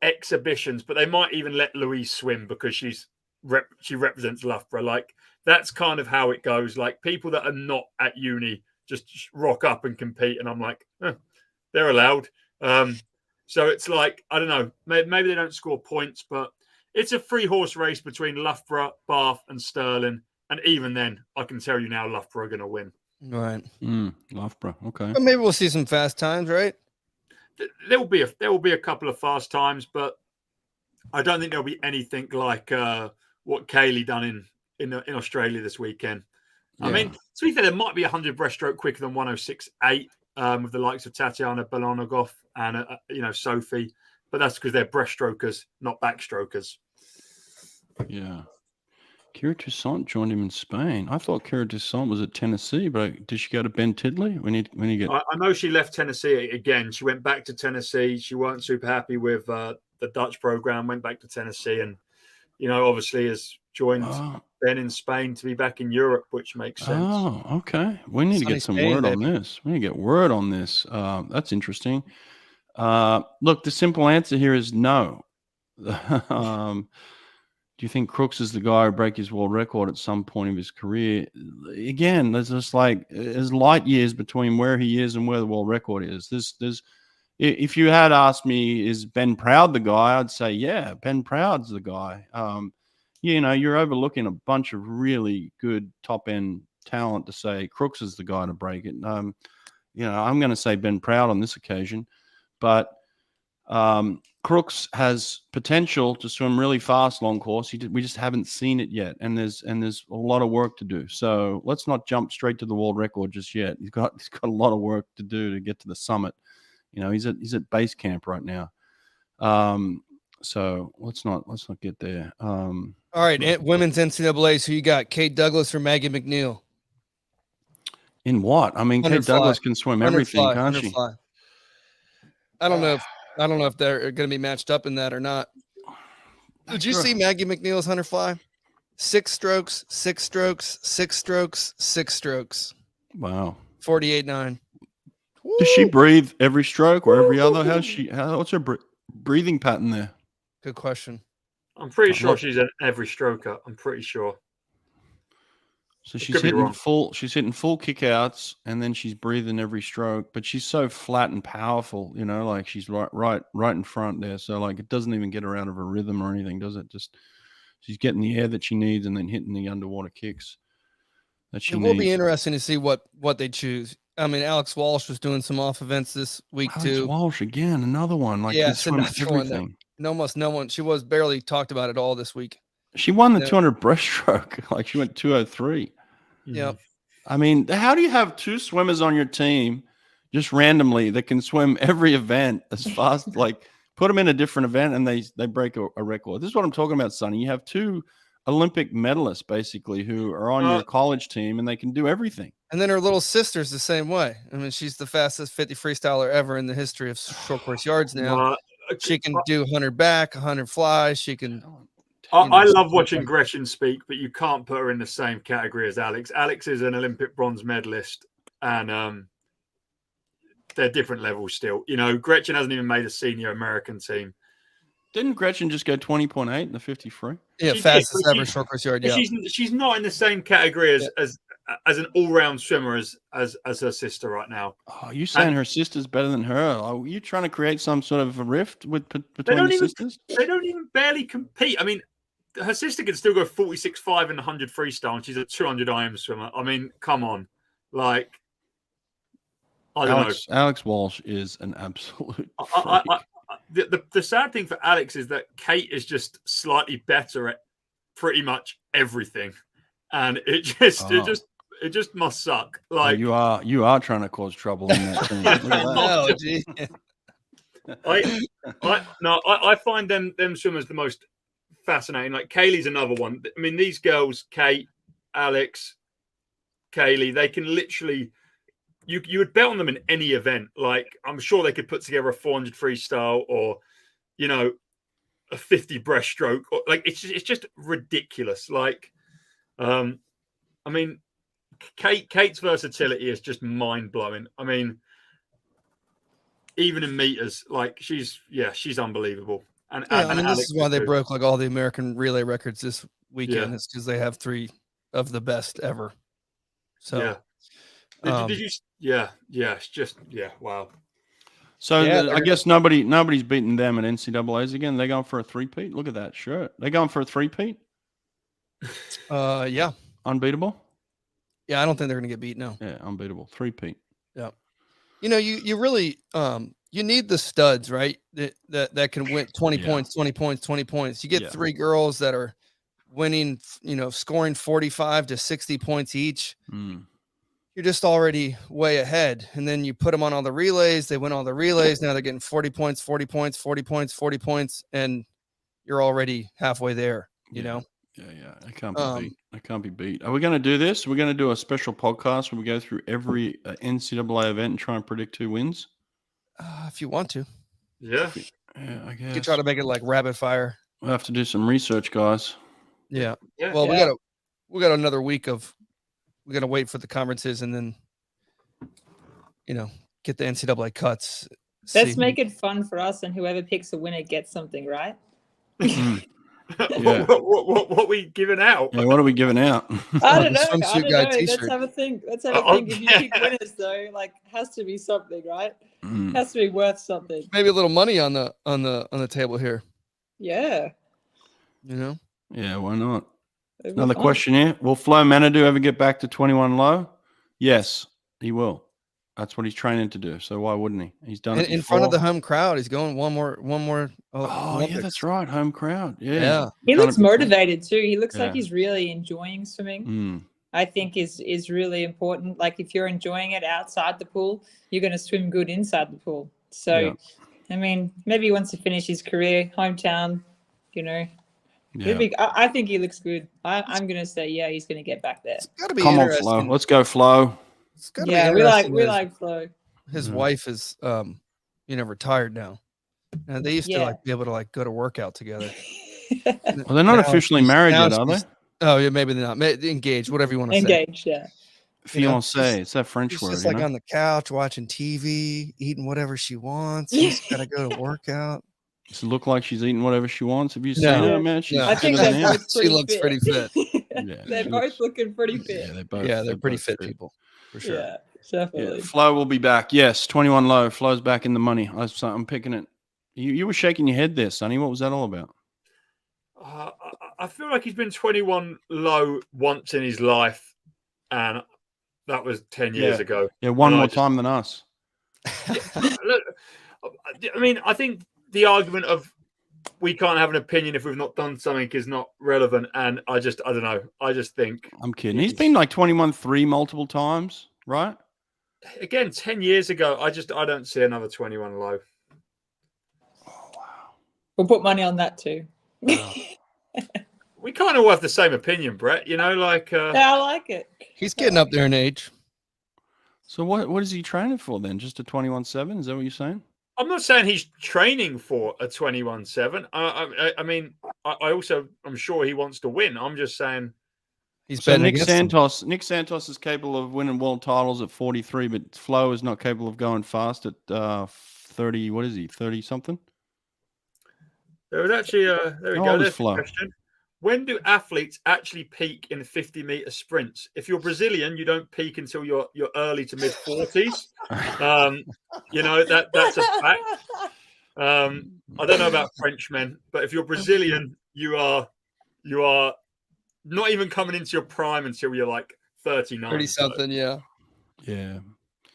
exhibitions, but they might even let Louise swim because she represents Loughborough. Like that's kind of how it goes. Like people that are not at uni just rock up and compete, and I'm like, they're allowed. So it's like, I don't know, maybe they don't score points, but it's a 3-horse race between Loughborough, Bath, and Stirling. And even then, I can tell you now, Loughborough are going to win. Right. Loughborough. Okay. But maybe we'll see some fast times, right? There will be a couple of fast times, but I don't think there'll be anything like what Kaylee done in Australia this weekend. Yeah. I mean, to be fair, there might be 100 breaststroke quicker than 106.8 with the likes of Tatiana Balonogov and Sophie, but that's because they're breaststrokers, not backstrokers. Yeah. Kira Toussaint joined him in Spain. I thought Kira Toussaint was at Tennessee, but did she go to Ben Tidley? I know she left Tennessee again. She went back to Tennessee. She weren't super happy with the Dutch program, went back to Tennessee, and obviously has joined Ben in Spain to be back in Europe, which makes sense. Oh, okay. We need to get some word on this. We need to get word on this. That's interesting. Look, the simple answer here is no. Do you think Crooks is the guy who break his world record at some point of his career? Again, there's just like there's light years between where he is and where the world record is. There's if you had asked me, is Ben Proud the guy? I'd say, yeah, Ben Proud's the guy. You're overlooking a bunch of really good top end talent to say Crooks is the guy to break it. I'm going to say Ben Proud on this occasion, but Crooks has potential to swim really fast long course. We just haven't seen it yet, and there's a lot of work to do. So let's not jump straight to the world record just yet. He's got a lot of work to do to get to the summit. He's at base camp right now. So let's not get there. All right, women's NCAA. So you got Kate Douglas or Maggie McNeil? In what? I mean, Kate Douglas can swim everything, can't she? I don't know if they're going to be matched up in that or not. Did you see Maggie McNeil's 100 fly? 6 strokes, 6 strokes, 6 strokes, 6 strokes. Wow. 48.9. Does she breathe every stroke or every other? What's her breathing pattern there? Good question. I'm pretty sure she's an every stroker. I'm pretty sure. So she's hitting full kickouts, and then she's breathing every stroke. But she's so flat and powerful, like she's right in front there. So like it doesn't even get her out of a rhythm or anything, does it? Just she's getting the air that she needs, and then hitting the underwater kicks that she needs. It will be interesting to see what they choose. I mean, Alex Walsh was doing some off events this week too. Alex Walsh again, another one. Like everything. Almost no one. She was barely talked about at all this week. She won the 200 breaststroke. Like she went 203. Yep. I mean, how do you have 2 swimmers on your team just randomly that can swim every event as fast? Like put them in a different event and they break a record. This is what I'm talking about, Sonny. You have 2 Olympic medalists basically who are on your college team and they can do everything. And then her little sister's the same way. I mean, she's the fastest 50 freestyler ever in the history of short course yards now. She can do 100 back, 100 flies. She can. I love watching Gretchen speak, but you can't put her in the same category as Alex. Alex is an Olympic bronze medalist, and they're different levels still. Gretchen hasn't even made a senior American team. Didn't Gretchen just go 20.8 in the 50 free? Yeah, fastest ever short course yard. Yeah, she's not in the same category as an all-round swimmer as her sister right now. Oh, you saying her sister's better than her? Are you trying to create some sort of a rift between the sisters? They don't even barely compete. I mean, her sister can still go 46.5 in 100 freestyle, and she's a 200 IM swimmer. I mean, come on. Like, I don't know. Alex Walsh is an absolute freak. The sad thing for Alex is that Kate is just slightly better at pretty much everything. And it just must suck. Like you are trying to cause trouble in that team. Oh, gee. I find them swimmers the most fascinating. Like Kaylee's another one. I mean, these girls, Kate, Alex, Kaylee, they can literally you would bet on them in any event. Like I'm sure they could put together a 400 freestyle or a 50 breaststroke. Or, like it's just ridiculous. Like I mean, Kate's versatility is just mind blowing. I mean, even in meters, like she's unbelievable. And this is why they broke like all the American relay records this weekend. Yeah. It's because they have 3 of the best ever. So yeah, did you? Yeah, it's just wow. So I guess nobody's beaten them at NCAA's again. They're going for a 3-peat. Look at that shirt. They're going for a 3-peat. Yeah. Unbeatable? Yeah, I don't think they're going to get beat, no. Yeah, unbeatable. 3-peat. Yeah. You really you need the studs, right? That can win 20 points, 20 points, 20 points. You get 3 girls that are winning, scoring 45 to 60 points each. You're just already way ahead. And then you put them on all the relays. They win all the relays. Now they're getting 40 points, 40 points, 40 points, 40 points, and you're already halfway there, you know? Yeah. I can't be beat. I can't be beat. Are we going to do this? We're going to do a special podcast where we go through every NCAA event and try and predict who wins? If you want to. Yeah. Yeah, I guess. You can try to make it like rapid fire. We'll have to do some research, guys. Yeah. Well, we got another week of, we got to wait for the conferences and then, get the NCAA cuts Let's make it fun for us, and whoever picks a winner gets something, right? Yeah. What are we giving out? Yeah, what are we giving out? I don't know. Swimsuit guy Let's t-shirt. have a think. Let's have a think. If you pick winners, though, like, has to be something, right? Has to be worth something. Maybe a little money on the table here. Yeah. You know. Yeah, why not? It'd be Another fun. question here. Will Flo Manaudou ever get back to 21 low? Yes, he will. That's what he's training to do. So why wouldn't he? He's done it In front of before. the home crowd. He's going one more. Oh, yeah, that's right. Home crowd. Yeah. Yeah. He Done looks it before. motivated too. He looks like Yeah. he's really enjoying swimming. I think is really important. Like, if you're enjoying it outside the pool, you're going to swim good inside the pool. So, Yeah. I mean, maybe he wants to finish his career, hometown, you know. Yeah. I think he looks good. I'm going to say, yeah, he's going to get back there. It's got to be Come on, interesting. Flo. Let's go, Flo. It's gotta be Yeah, we interesting like Flo. his wife is retired now. And they used to Yeah. like be able to like go to workout together. Well, they're not Now officially she's- married now yet, are they? she's- Oh yeah, maybe they're not. Engaged, whatever you want to say. Engaged, yeah. Fiancé. It's that French She's word. just You like know? on the couch watching TV, eating whatever she wants. She's got to go to workout. Does it look like she's eating whatever she wants? Have you seen No. her, man? She's No. I think fit as they're an ant. both She pretty looks fit. pretty fit. Yeah, They're she both looks- looking pretty fit. Yeah, they're both. Yeah, they're pretty both fit people for sure. Yeah, Yeah, definitely. Flo will be back. Yes, 21 low. Flo's back in the money. I'm picking it. You were shaking your head there, Sonny. What was that all about? I feel like he's been 21 low once in his life, and that was 10 years ago. Yeah, one And I more just- time than us. Look, I mean, I think the argument of we can't have an opinion if we've not done something is not relevant. And I don't know. I just think I'm kidding. He's been like 21-3 multiple times, right? again 10 years ago. I don't see another 21 low. Oh, wow. We'll put money on that too. We kind of have the same opinion, Brett. You know, like Yeah, I like it. He's getting up there in age. So what is he training for then? Just a 21-7? Is that what you're saying? I'm not saying he's training for a 21-7. I mean, I'm sure he wants to win. I'm just saying. He's So betting Nick against him. Santos. Nick Santos is capable of winning world titles at 43, but Flo is not capable of going fast at 30. What is he? 30 something? There was actually there we How go. old is There's the Flo? question. When do athletes actually peak in 50-meter sprints? If you're Brazilian, you don't peak until you're early to mid 40s. You know that's a fact. I don't know about Frenchmen, but if you're Brazilian, you are not even coming into your prime until you're like 39. 30 something, yeah. Yeah.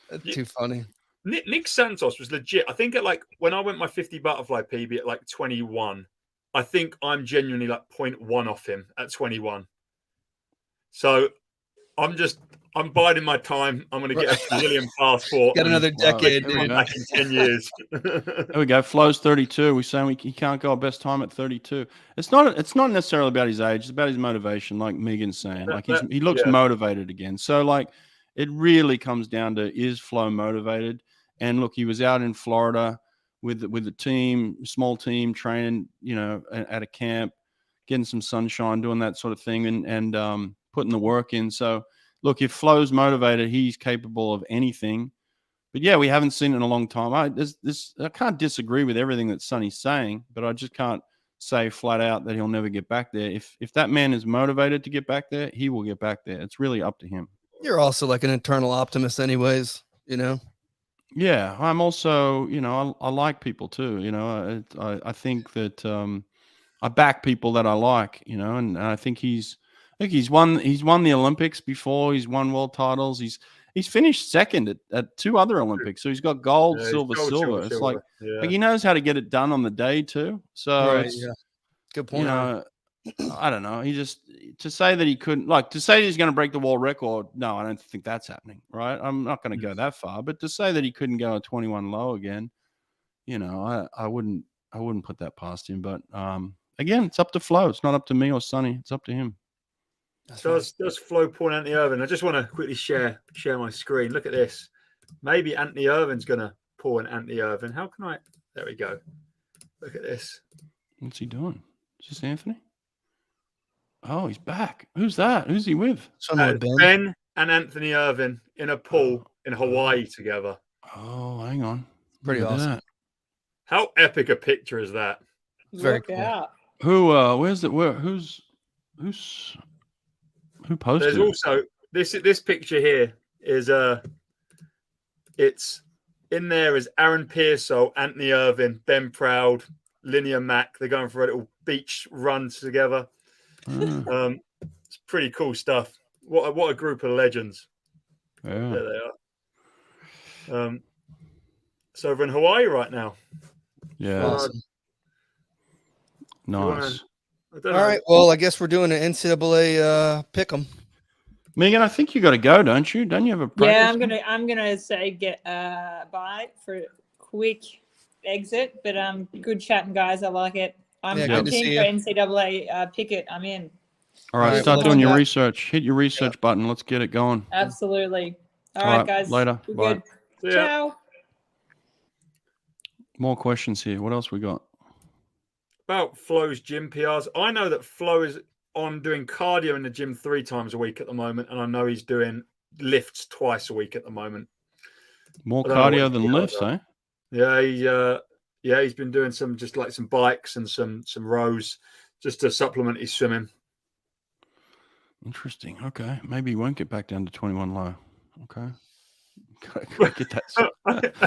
That's too funny. Nick Santos was legit. I think at like when I went my 50 butterfly PB at like 21, I think I'm genuinely like 0.1 off him at 21. So I'm biding my time. I'm going to get a Brazilian passport. Got another decade, There we dude. go. Back in 10 years. There we go. Flo's 32. We're saying he can't go a best time at 32. It's not necessarily about his age. It's about his motivation, like Megan's saying. Like he looks motivated again. So like it really comes down to, is Flo motivated? And look, he was out in Florida with the team, small team, training, you know, at a camp, getting some sunshine, doing that sort of thing, and putting the work in. So look, if Flo's motivated, he's capable of anything. But yeah, we haven't seen it in a long time. I can't disagree with everything that Sonny's saying, but I just can't say flat out that he'll never get back there. If that man is motivated to get back there, he will get back there. It's really up to him. You're also like an eternal optimist anyways, you know? Yeah, I'm also, you know, I like people too. You know, I think that I back people that I like. You know, and I think he's won the Olympics before. He's won world titles. He's finished second at 2 other Olympics. So he's got gold, silver. It's like he knows how to get it done on the day too. So Good point. You know, I don't know. He just, to say that he couldn't, like, to say he's going to break the world record. No, I don't think that's happening. Right. I'm not going to go that far, but to say that he couldn't go a 21 low again, you know, I wouldn't put that past him. But again, it's up to Flo. It's not up to me or Sonny. It's up to him. Does Flo pull Anthony Irvin? I just want to quickly share my screen. Look at this. Maybe Anthony Irvin's going to pull an Anthony Irvin. How can I? There we go. Look at this. What's he doing? Is this Anthony? Oh, he's back. Who's that? Who's he with? Ben and Anthony Irvin in a pool in Hawaii together. Oh, hang on. Pretty Look at awesome. that. How epic a picture is that? Very Look cool. out. Who? Where's it? Who posted? There's it? also this picture here is it's in there is Aaron Pearsall, Anthony Irvin, Ben Proud, Linnea Mack. They're going for a little beach run together. It's pretty cool stuff. What a group of legends. Yeah. There they are. It's over in Hawaii right now. Yeah. Awesome. Nice. All right. Well, I guess we're doing an NCAA pick'em. Megan, I think you got to go, don't you? Don't you have a practice? Yeah, I'm gonna say get bye for a quick exit, but good chatting, guys. I like it. I'm good to keen see for you. NCAA picket. I'm in. All right, All right, start well, doing your let's- research. Hit your research button. Let's get it going. Absolutely. All All right, right, guys. later. We're Bye. good. See ya. Ciao. More questions here. What else we got? About Flo's gym PRs. I know that Flo is on doing cardio in the gym 3 times a week at the moment, and I know he's doing lifts twice a week at the moment. More I don't know what cardio his than PRs lifts, are. eh? Yeah, he's been doing some bikes and some rows just to supplement his swimming. Interesting. Okay. Maybe he won't get back down to 21 low. Okay. Gotta get that.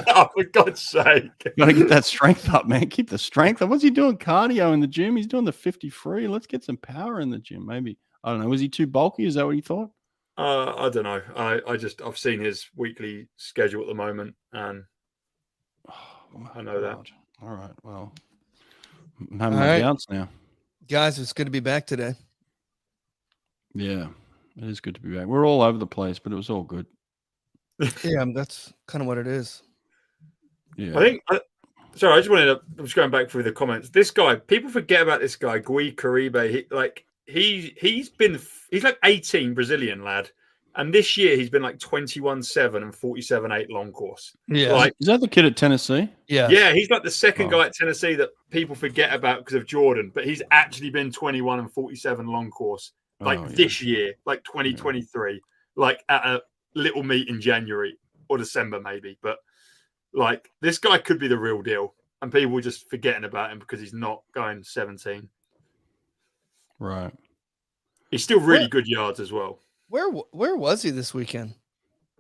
Oh, for God's sake. Gotta get that strength up, man. Keep the strength up. What's he doing cardio in the gym? He's doing the 50 free. Let's get some power in the gym. Maybe. I don't know. Was he too bulky? Is that what he thought? I don't know. I've seen his weekly schedule at the moment, and I know that. All right. Well, I'm having All my right. doubts now. Guys, it's good to be back today. Yeah. It is good to be back. We're all over the place, but it was all good. Yeah, that's kind of what it is. Yeah. I think. Sorry, I just wanted to. I'm just going back through the comments. This guy, people forget about this guy, Gui Caribe. He's like 18, Brazilian lad, and this year he's been like 21-7 and 47-8 long course. Yeah. Like, is that the kid at Tennessee? Yeah. yeah, he's like the second guy at Tennessee that people forget about because of Jordan, but he's actually been 21 and 47 long course this year, like 2023, like at a little meet in January or December maybe. But like this guy could be the real deal, and people are just forgetting about him because he's not going 17. Right. He's still really good yards as well. Where was he this weekend?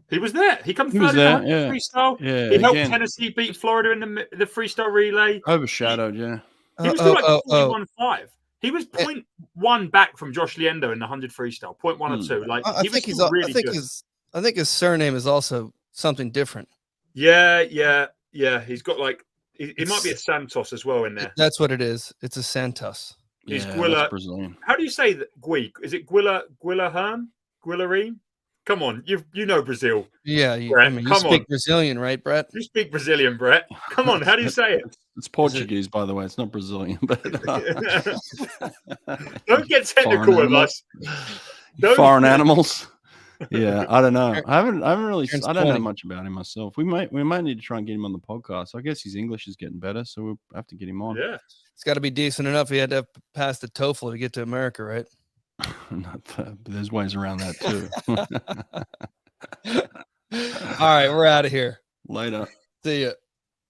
He was there. He comes He was third there, in the yeah. freestyle. Yeah. He helped again, Tennessee beat Florida in the freestyle relay. overshadowed, yeah. He was still like 41.5. He was 0.1 back from Josh Liendo in the 100 freestyle. 0.1 or 2. Like I think he's really good. I think his surname is also something different. Yeah. He's got like it might be a Santos as well in there. That's what it is. It's a Santos. He's Yeah, Guilla. that's Brazilian. How do you say that? Gui? Is it Guilla Herm? Guillarine? Come on, you know Brazil. Yeah, Brett, you come speak on. Brazilian, right, Brett? You speak Brazilian, Brett. Come on, how do you say it? It's Portuguese, by the way. It's not Brazilian. But Don't get technical Foreign with animal. us. Don't- foreign animals. Yeah, I don't know. I haven't really. Turns I don't know 20. much about him myself. We might need to try and get him on the podcast. I guess his English is getting better, so we'll have to get him on. Yeah. It's got to be decent enough. He had to pass the TOEFL to get to America, right? But there's ways around that too. All right, we're out of here. Later. See ya.